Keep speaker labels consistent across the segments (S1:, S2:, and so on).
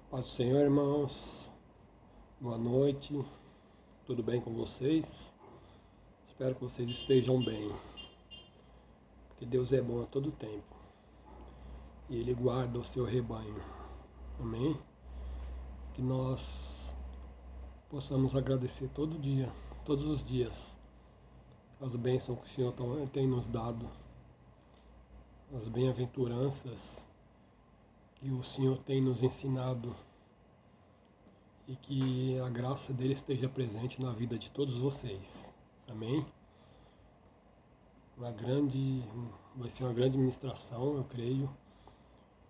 S1: Paz do Senhor, irmãos. Boa noite. Tudo bem com vocês? Espero que vocês estejam bem. Porque Deus é bom a todo tempo. E Ele guarda o seu rebanho. Amém? Que nós possamos agradecer todo dia, todos os dias, as bênçãos que o Senhor tem nos dado, as bem-aventuranças que o Senhor tem nos ensinado e que a graça dele esteja presente na vida de todos vocês. Amém? Vai ser uma grande ministração, eu creio,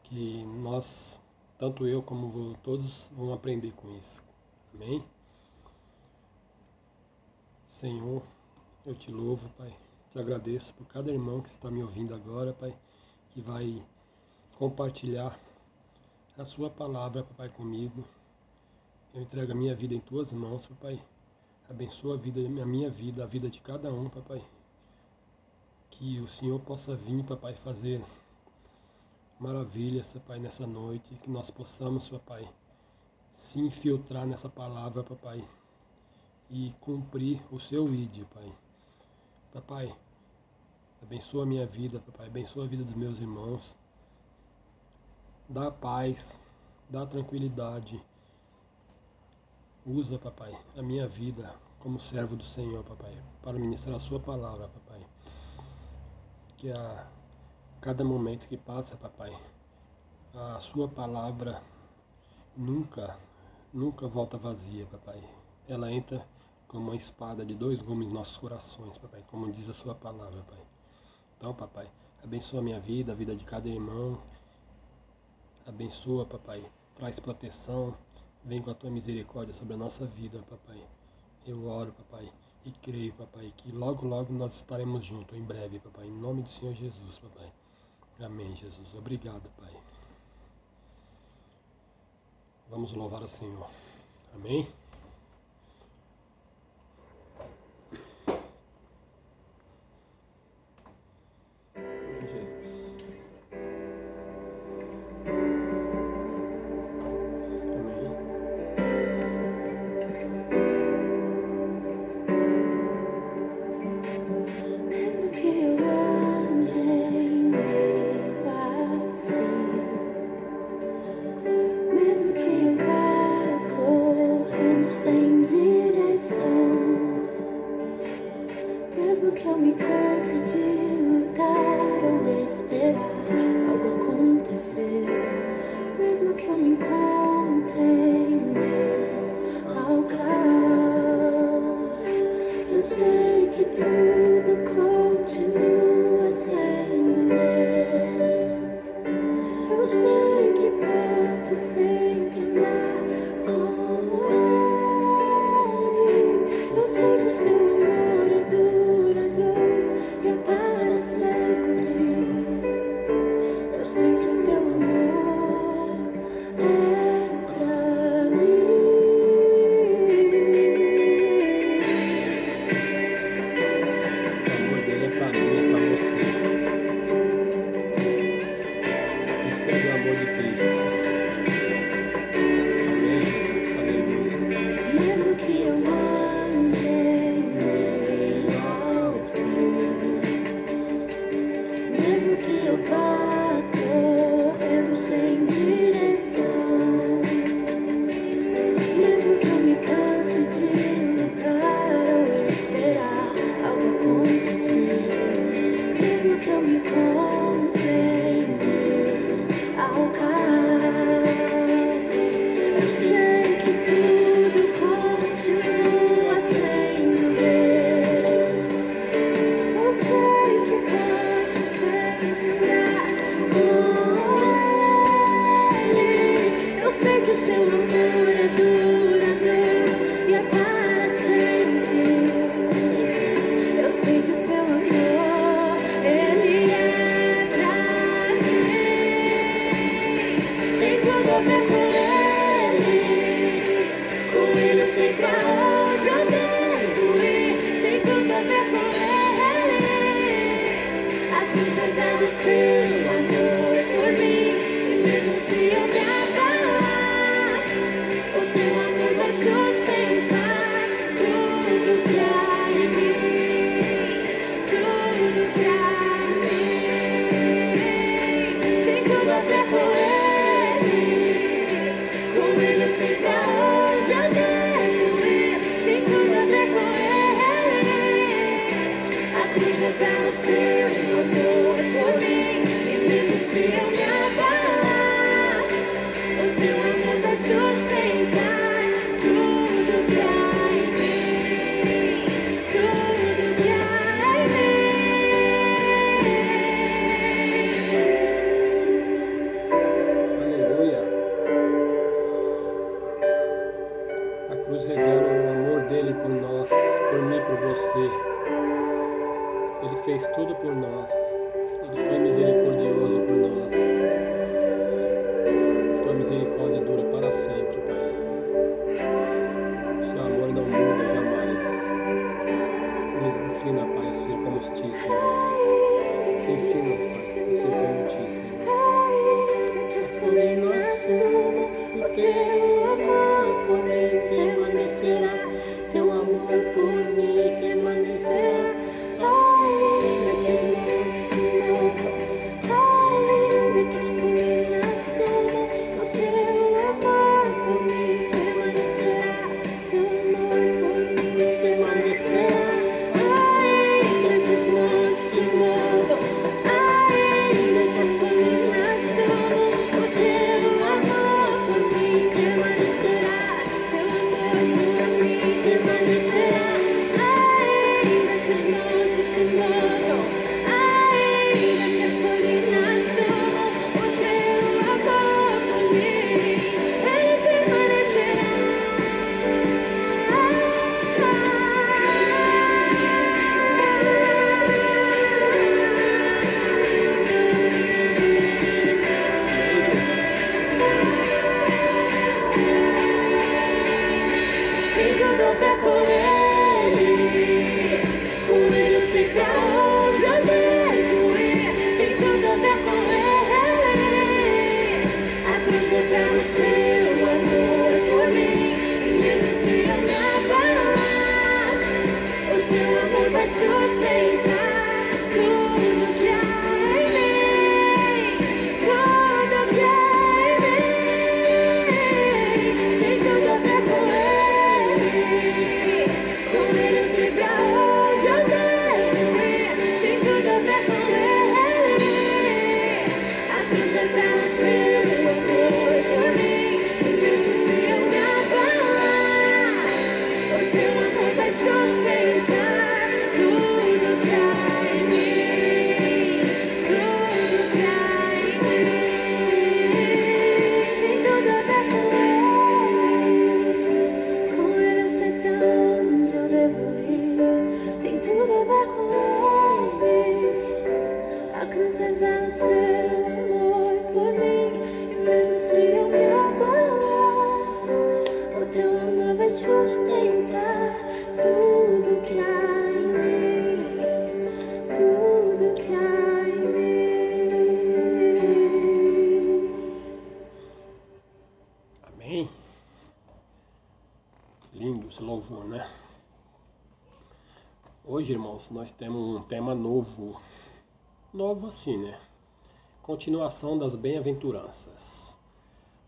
S1: que nós, tanto eu como todos, vão aprender com isso. Amém? Senhor, eu te louvo, Pai, te agradeço por cada irmão que está me ouvindo agora, Pai, que vai compartilhar a sua palavra, Pai, comigo. Eu entrego a minha vida em tuas mãos, Papai. Abençoa a minha vida, a vida de cada um, Papai. Que o Senhor possa vir, Papai, fazer maravilhas, Papai, nessa noite. Que nós possamos, Papai, se infiltrar nessa palavra, Papai, e cumprir o seu ID, Pai. Papai, abençoa a minha vida, Papai. Abençoa a vida dos meus irmãos. Dá paz, dá tranquilidade. Usa, Papai, a minha vida como servo do Senhor, Papai, para ministrar a sua palavra, Papai. Que a cada momento que passa, Papai, a sua palavra nunca volta vazia, Papai. Ela entra como uma espada de 2 gumes nos nossos corações, Papai, como diz a sua palavra, Pai. Então, Papai, abençoa a minha vida, a vida de cada irmão. Abençoa, Papai, traz proteção. Vem com a tua misericórdia sobre a nossa vida, Papai. Eu oro, Papai, e creio, Papai, que logo, logo nós estaremos juntos, em breve, Papai. Em nome do Senhor Jesus, Papai. Amém, Jesus. Obrigado, Pai. Vamos louvar o Senhor. Amém? Jesus.
S2: Seu amor por mim, e mesmo se eu me abalar,
S1: fez tudo por nós. Ele foi misericordioso por nós. Tua misericórdia dura para sempre, Pai. Seu amor não muda jamais. Nos ensina, Pai, a ser como ti, Senhor. Ensina-nos, Pai, a ser como ti, Senhor. As colinas, o teu amor por mim permanecerá. Teu amor por mim permanecerá. Ainda que os montes se movam, ainda que as colinas subam, o teu amor por mim permanecerá. Teu amor por mim permanecerá. Ainda que os montes se movam, ainda que as colinas subam, o teu amor por mim permanecerá. Teu amor por mim permanecerá. Ainda que os montes se movam, ainda que as colinas subam, o teu amor por mim, ele permanecerá. Tem tudo a ver com ele eu sei pra onde eu devo ir. Tem tudo a ver com ele. A cruz é pra você, o amor por mim. E mesmo se eu não falar, o teu amor vai sustentar tudo que há em mim. Tudo que há em mim. Tem tudo a ver com ele. Com ele eu sei pra onde eu devo ir. Tem tudo a ver com ele. A cruz é pra você, o amor por mim. E mesmo se eu não falar, o teu amor vai sustentar tudo que há em mim. Tudo que há em mim. Tem tudo a ver com ele eu sei pra onde eu devo ir. Tem tudo a ver com ele. A cruz revela seu amor por mim. E mesmo se eu me abalar, o teu amor vai sustentar tudo que há em mim. Tudo que há em mim. Amém? Lindo esse louvor, né? Hoje, irmãos, nós temos um tema novo. Novo assim, né? Continuação das bem-aventuranças.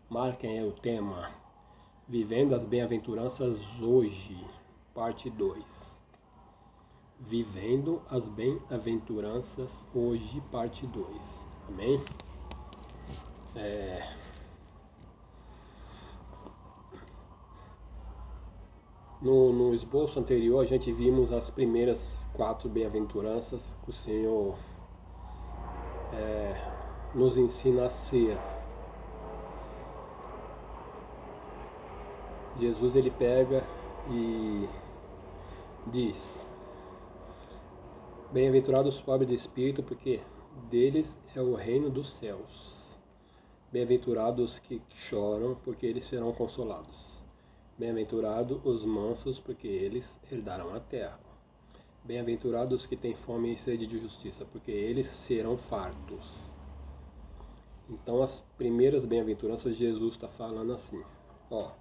S1: Marquem aí o tema. Vivendo as bem-aventuranças hoje. Parte 2. Vivendo as bem-aventuranças hoje. Parte 2. Amém? No esboço anterior, a gente vimos as primeiras 4 bem-aventuranças que o Senhor nos ensina a ser. Jesus ele pega e diz: bem-aventurados os pobres de espírito, porque deles é o reino dos céus. Bem-aventurados os que choram, porque eles serão consolados. Bem-aventurados os mansos, porque eles herdarão a terra. Bem-aventurados os que têm fome e sede de justiça, porque eles serão fartos. Então as primeiras bem-aventuranças Jesus está falando assim: ó,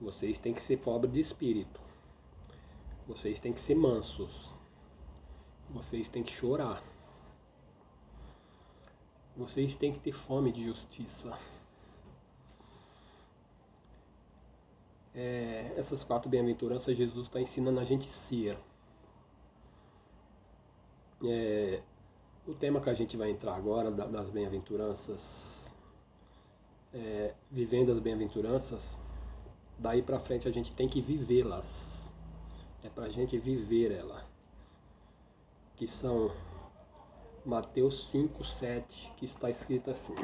S1: vocês têm que ser pobres de espírito, vocês têm que ser mansos, vocês têm que chorar, vocês têm que ter fome de justiça. Essas 4 bem-aventuranças Jesus está ensinando a gente ser. O tema que a gente vai entrar agora das bem-aventuranças, vivendo as bem-aventuranças, daí pra frente a gente tem que vivê-las. É pra gente viver ela. Que são Mateus 5, 7, que está escrito assim: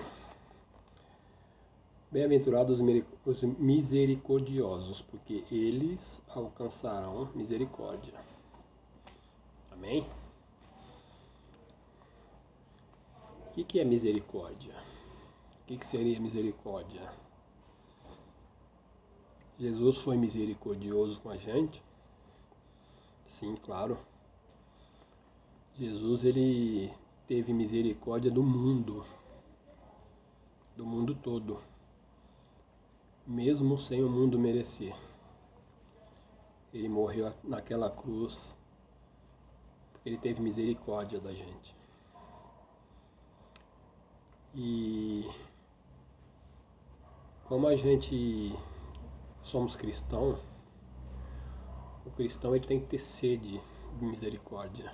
S1: bem-aventurados os misericordiosos, porque eles alcançarão misericórdia. Amém? O que é misericórdia? O que seria misericórdia? Jesus foi misericordioso com a gente? Sim, claro. Jesus, ele teve misericórdia do mundo todo, mesmo sem o mundo merecer. Ele morreu naquela cruz porque ele teve misericórdia da gente. E como a gente somos cristãos, o cristão ele tem que ter sede de misericórdia,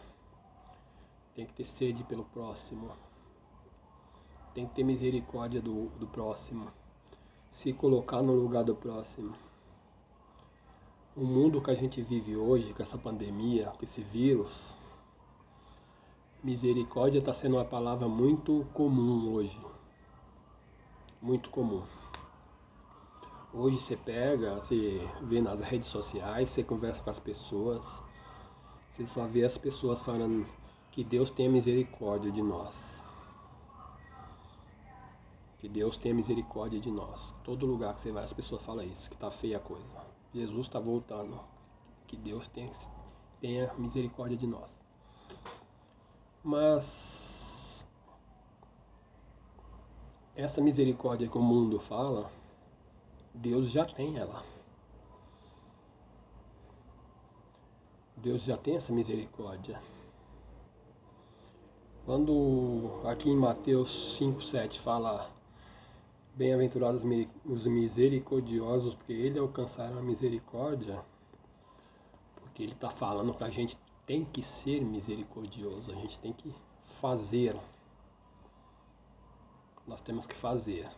S1: tem que ter sede pelo próximo, tem que ter misericórdia do próximo, se colocar no lugar do próximo. O mundo que a gente vive hoje, com essa pandemia, com esse vírus, misericórdia está sendo uma palavra muito comum hoje, muito comum. Hoje você pega, você vê nas redes sociais, você conversa com as pessoas, você só vê as pessoas falando que Deus tenha misericórdia de nós. Que Deus tenha misericórdia de nós. Todo lugar que você vai as pessoas falam isso, que tá feia a coisa. Jesus está voltando. Que Deus tenha misericórdia de nós. Mas essa misericórdia que o mundo fala, Deus já tem ela. Deus já tem essa misericórdia. Quando aqui em Mateus 5,7 fala: bem-aventurados os misericordiosos, porque eles alcançaram a misericórdia, porque ele está falando que a gente tem que ser misericordioso, a gente tem que fazer. Nós temos que fazer.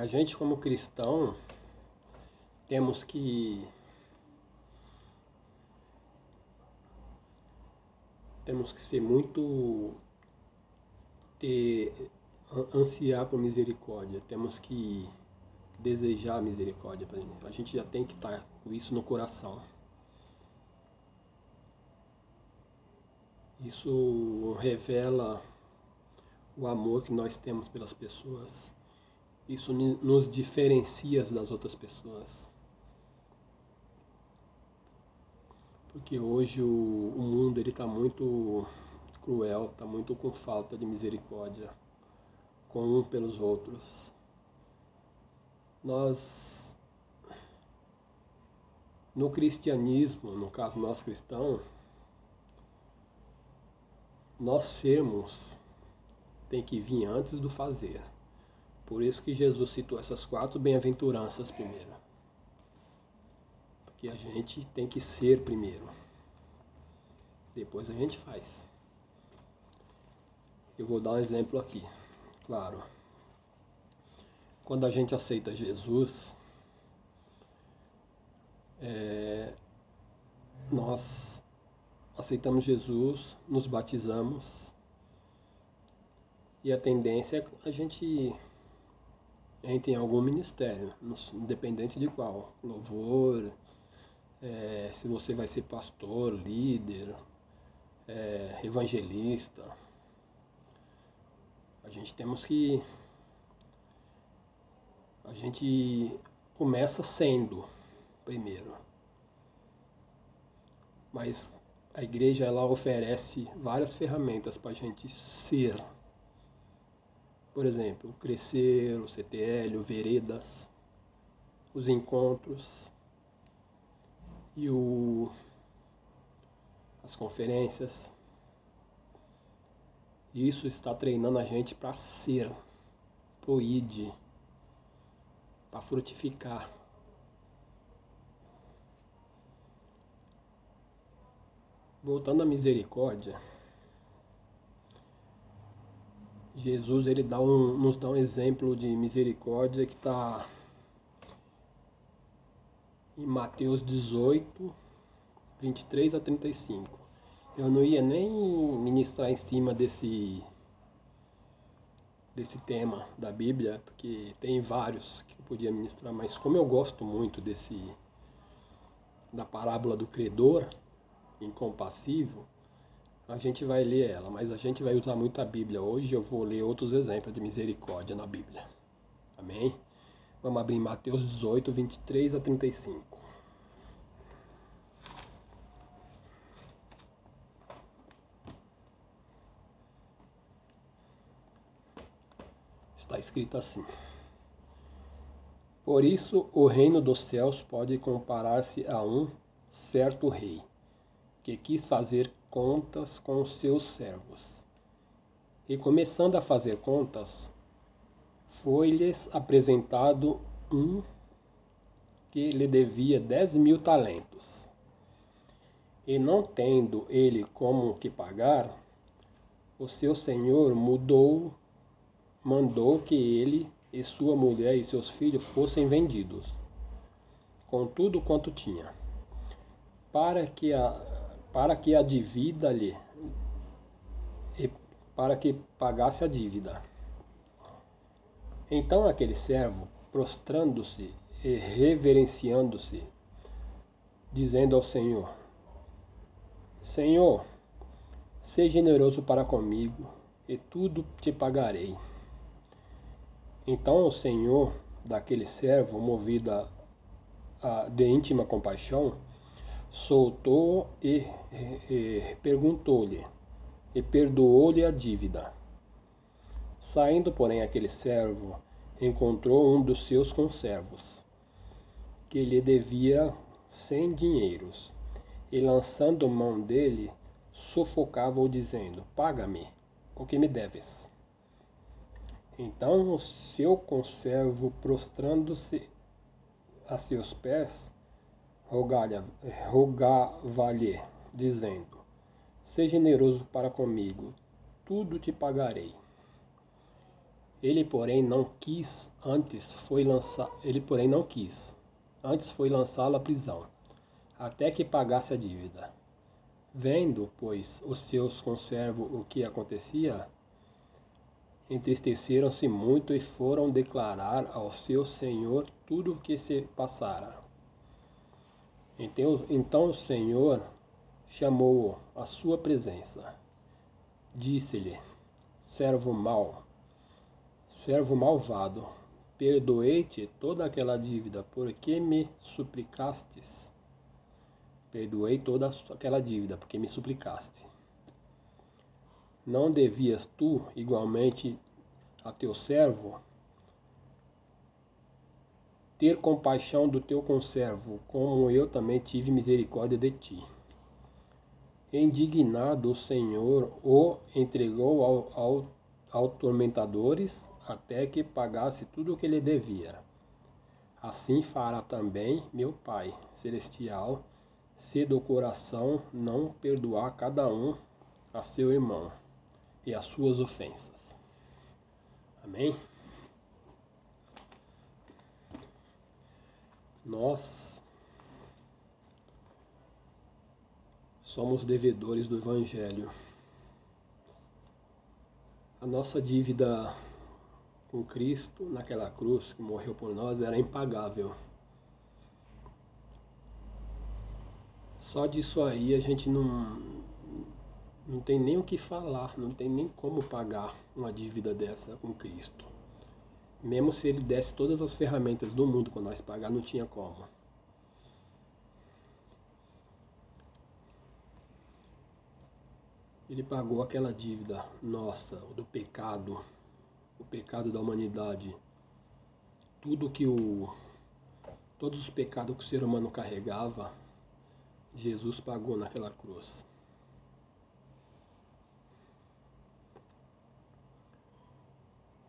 S1: A gente como cristão temos que ser muito ansiar por misericórdia, temos que desejar misericórdia pra gente. A gente já tem que estar com isso no coração. Isso revela o amor que nós temos pelas pessoas. Isso nos diferencia das outras pessoas. Porque hoje o mundo está muito cruel, está muito com falta de misericórdia com um pelos outros. Nós, no cristianismo, no caso nós cristãos, nós sermos tem que vir antes do fazer. Por isso que Jesus citou essas 4 bem-aventuranças primeiro. Porque a gente tem que ser primeiro. Depois a gente faz. Eu vou dar um exemplo aqui. Claro. Quando a gente aceita Jesus, nós aceitamos Jesus, nos batizamos, e a tendência é a gente entra em algum ministério, independente de qual. Louvor, se você vai ser pastor, líder, evangelista. A gente começa sendo primeiro. Mas a igreja ela oferece várias ferramentas para a gente ser. Por exemplo, o Crescer, o CTL, o Veredas, os encontros e as conferências. Isso está treinando a gente para ser, pro id, para frutificar. Voltando à misericórdia, Jesus ele nos dá um exemplo de misericórdia que está em Mateus 18, 23 a 35. Eu não ia nem ministrar em cima desse tema da Bíblia, porque tem vários que eu podia ministrar, mas como eu gosto muito da parábola do credor incompassível, a gente vai ler ela, mas a gente vai usar muito a Bíblia. Hoje eu vou ler outros exemplos de misericórdia na Bíblia. Amém? Vamos abrir Mateus 18, 23 a 35. Está escrito assim: Por isso o reino dos céus pode comparar-se a um certo rei, que quis fazer contas com os seus servos. E começando a fazer contas, foi-lhes apresentado um que lhe devia 10.000 talentos. E não tendo ele como que pagar, o seu senhor mandou que ele e sua mulher e seus filhos fossem vendidos, com tudo quanto tinha, para que a dívida lhe e para que pagasse a dívida. Então aquele servo, prostrando-se e reverenciando-se, dizendo ao Senhor: Senhor, seja generoso para comigo, e tudo te pagarei. Então o Senhor daquele servo, movido de íntima compaixão, soltou e perguntou-lhe, e perdoou-lhe a dívida. Saindo, porém, aquele servo encontrou um dos seus conservos, que lhe devia 100 dinheiros, e lançando mão dele, sufocava-o, dizendo: Paga-me o que me deves. Então o seu conservo, prostrando-se a seus pés, rogava-lhe, dizendo: Seja generoso para comigo, tudo te pagarei. Ele, porém, não quis, antes foi lançá-lo à prisão, até que pagasse a dívida. Vendo, pois, os seus conservos o que acontecia, entristeceram-se muito e foram declarar ao seu senhor tudo o que se passara. Então o senhor chamou-o à sua presença. Disse-lhe: servo malvado, perdoei-te toda aquela dívida, porque me suplicastes. Perdoei toda aquela dívida, porque me suplicaste. Não devias tu, igualmente, a teu servo, ter compaixão do teu conservo, como eu também tive misericórdia de ti? Indignado, o Senhor o entregou aos tormentadores, até que pagasse tudo o que lhe devia. Assim fará também meu Pai Celestial, se do coração não perdoar cada um a seu irmão e as suas ofensas. Amém? Nós somos devedores do Evangelho. A nossa dívida com Cristo naquela cruz que morreu por nós era impagável. Só disso aí a gente não tem nem o que falar, não tem nem como pagar uma dívida dessa com Cristo. Mesmo se ele desse todas as ferramentas do mundo para nós pagar, não tinha como. Ele pagou aquela dívida nossa, do pecado, o pecado da humanidade. Todos os pecados que o ser humano carregava, Jesus pagou naquela cruz.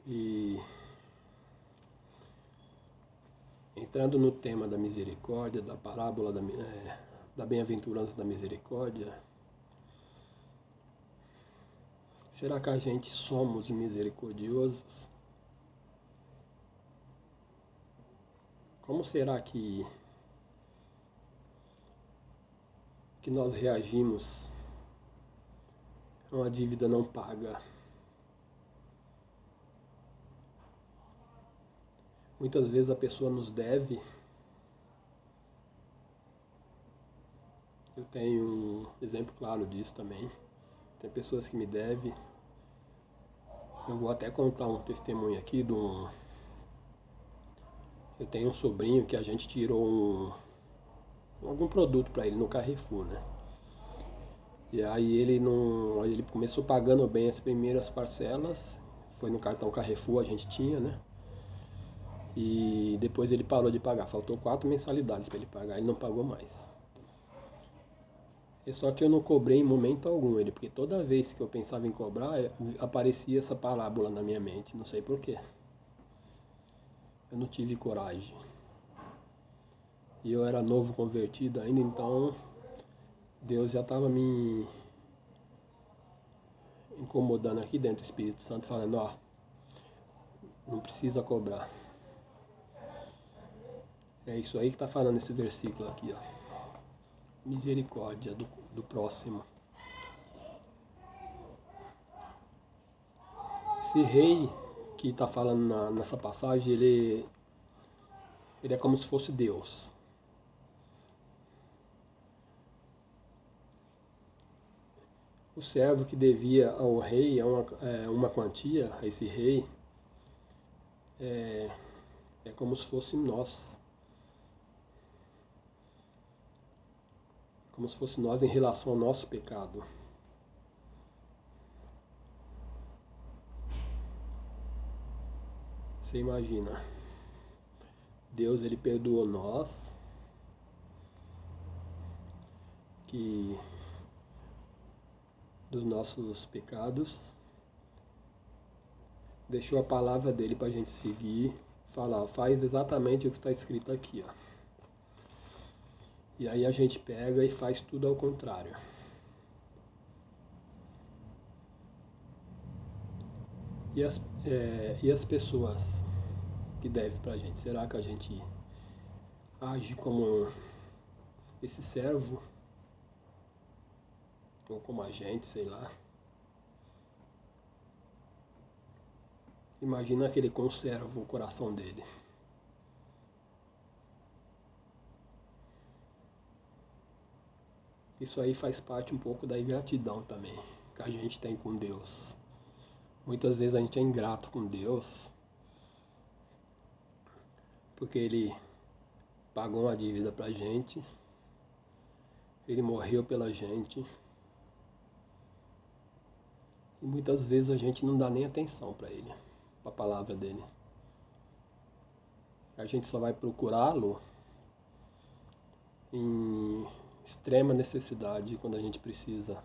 S1: E entrando no tema da misericórdia, da parábola da bem-aventurança da misericórdia, será que a gente somos misericordiosos? Como será que nós reagimos a uma dívida não paga? Muitas vezes a pessoa nos deve. Eu tenho um exemplo claro disso também. tem pessoas que me devem. Eu vou até contar um testemunho aqui de um... Eu tenho um sobrinho que a gente tirou algum produto para ele no Carrefour, né? E aí ele começou pagando bem as primeiras parcelas, foi no cartão Carrefour, a gente tinha, né? E depois ele parou de pagar, faltou 4 mensalidades para ele pagar, ele não pagou mais. E só que eu não cobrei em momento algum ele, porque toda vez que eu pensava em cobrar, aparecia essa parábola na minha mente, não sei porquê. Eu não tive coragem. E eu era novo convertido ainda, então Deus já estava me incomodando aqui dentro do Espírito Santo, falando, ó, não precisa cobrar. É isso aí que está falando esse versículo aqui, ó. Misericórdia do próximo. Esse rei que está falando nessa passagem, ele é como se fosse Deus. O servo que devia ao rei uma quantia, a esse rei, é como se fosse nós. Como se fosse nós em relação ao nosso pecado. Você imagina, Deus ele perdoou nós, que dos nossos pecados, deixou a palavra dele para a gente seguir, falar, faz exatamente o que está escrito aqui, ó. E aí a gente pega e faz tudo ao contrário. E as pessoas que devem pra gente, será que a gente age como esse servo? Ou como a gente, sei lá. Imagina que ele conserva o coração dele. Isso aí faz parte um pouco da ingratidão também, que a gente tem com Deus. Muitas vezes a gente é ingrato com Deus, porque Ele pagou uma dívida pra gente, Ele morreu pela gente, e muitas vezes a gente não dá nem atenção para Ele, para a palavra dele. A gente só vai procurá-lo em extrema necessidade, quando a gente precisa.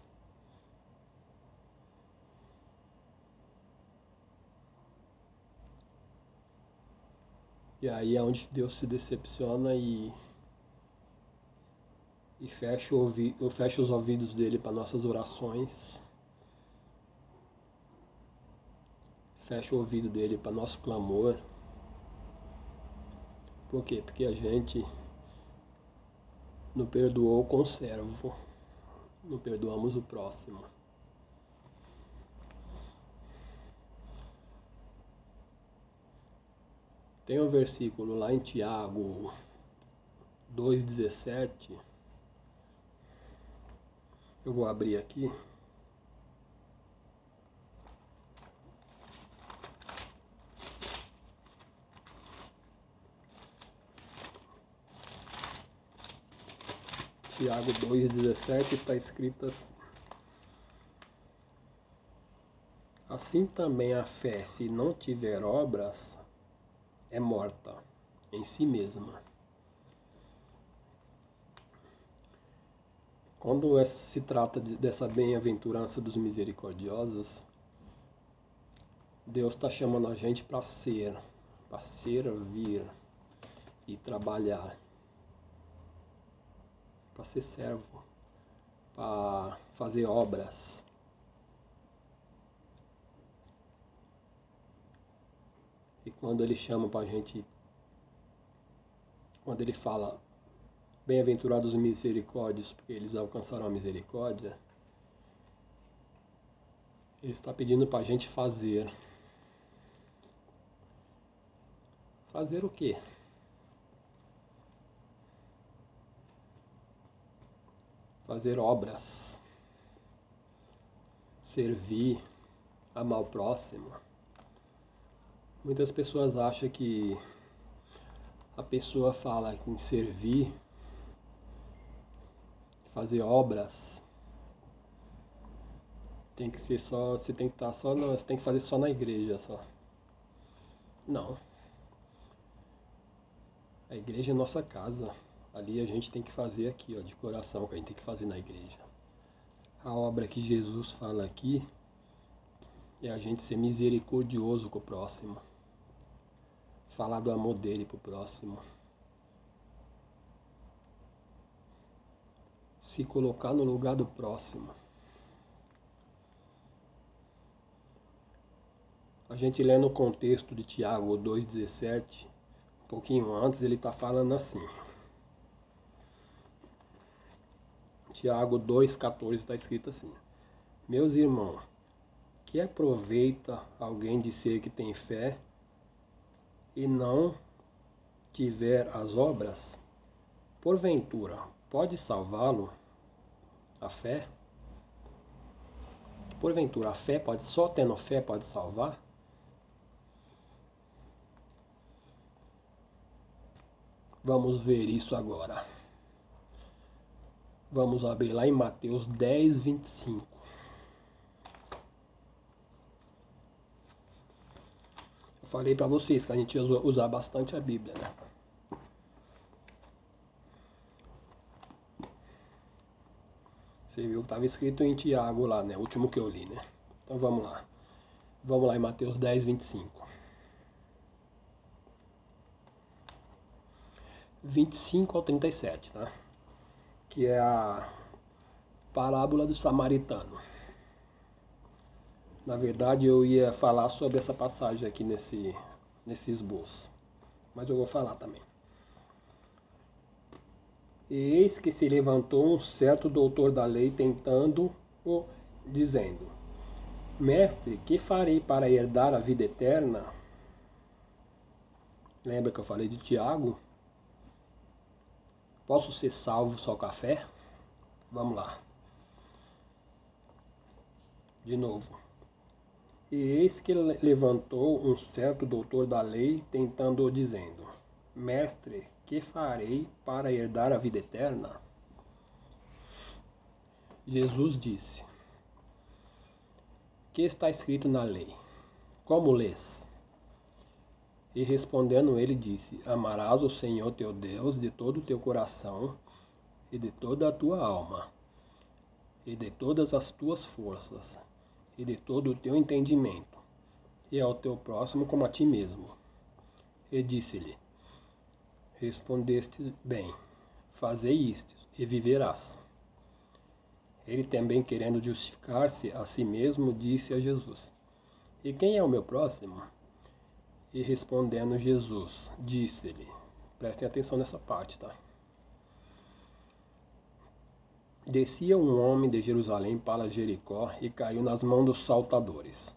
S1: E aí é onde Deus se decepciona e fecha os ouvidos dele para nossas orações, fecha o ouvido dele para nosso clamor. Por quê? Porque a gente não perdoou o conservo, não perdoamos o próximo. Tem um versículo lá em Tiago 2,17. Eu vou abrir aqui. Tiago 2,17 está escrito assim: assim também a fé, se não tiver obras, é morta em si mesma. Quando se trata dessa bem-aventurança dos misericordiosos, Deus está chamando a gente para servir e trabalhar, para ser servo, para fazer obras. E quando ele chama para a gente, quando ele fala, bem-aventurados os misericórdios, porque eles alcançarão a misericórdia, ele está pedindo para a gente fazer. Fazer o quê? Fazer obras. servir, amar o próximo. Muitas pessoas acham que a pessoa fala em servir, fazer obras, tem que ser só, você tem que estar só, você tem que fazer só na igreja só. Não. A igreja é nossa casa. Ali a gente tem que fazer aqui, ó, de coração, que a gente tem que fazer na igreja. A obra que Jesus fala aqui é a gente ser misericordioso com o próximo. Falar do amor dele pro próximo. Se colocar no lugar do próximo. A gente lê no contexto de Tiago 2,17, um pouquinho antes, ele está falando assim. Tiago 2,14 está escrito assim: Meus irmãos, que aproveita alguém dizer que tem fé e não tiver as obras? Porventura, pode salvá-lo a fé? Porventura, a fé pode, só tendo fé pode salvar? Vamos ver isso agora. Vamos abrir lá em Mateus 10, 25. Eu falei para vocês que a gente ia usar bastante a Bíblia, né? Você viu que estava escrito em Tiago lá, né? O último que eu li, né? Então vamos lá. Vamos lá em Mateus 10, 25. 25 ao 37, tá? Que é a parábola do samaritano. Na verdade, eu ia falar sobre essa passagem aqui nesse esboço, mas eu vou falar também. E eis que se levantou um certo doutor da lei, tentando-o, dizendo: Mestre, que farei para herdar a vida eterna? Lembra que eu falei de Tiago? Posso ser salvo só com a fé? Vamos lá. De novo. E eis que levantou um certo doutor da lei, tentando-o, dizendo: Mestre, que farei para herdar a vida eterna? Jesus disse: Que está escrito na lei? Como lês? E respondendo ele disse: Amarás o Senhor teu Deus de todo o teu coração, e de toda a tua alma, e de todas as tuas forças, e de todo o teu entendimento, e ao teu próximo como a ti mesmo. E disse-lhe: Respondeste bem, fazei isto, e viverás. Ele também, querendo justificar-se a si mesmo, disse a Jesus: E quem é o meu próximo? E respondendo Jesus, disse-lhe: Prestem atenção nessa parte, tá? Descia um homem de Jerusalém para Jericó e caiu nas mãos dos saltadores,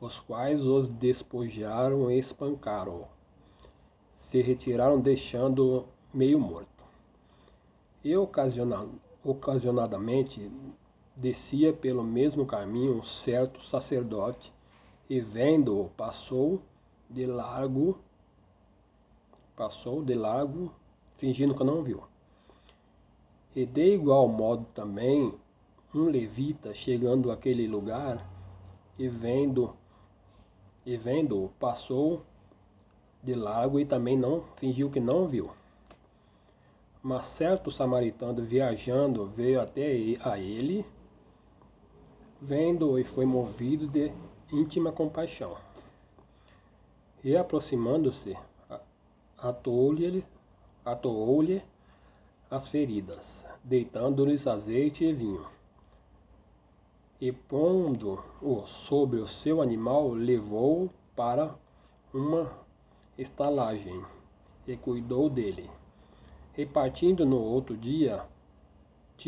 S1: os quais os despojaram e espancaram-o. Se retiraram, deixando-o meio morto. E ocasionadamente descia pelo mesmo caminho um certo sacerdote, e vendo-o, passou de largo, fingindo que não viu. E de igual modo também um levita, chegando àquele lugar, e vendo-o, passou de largo e também não fingiu que não viu. Mas certo samaritano viajando veio até a ele, vendo-o, e foi movido de íntima compaixão. E aproximando-se, atoou-lhe as feridas, deitando-lhes azeite e vinho. E pondo-o sobre o seu animal, levou-o para uma estalagem e cuidou dele. Repartindo no outro dia,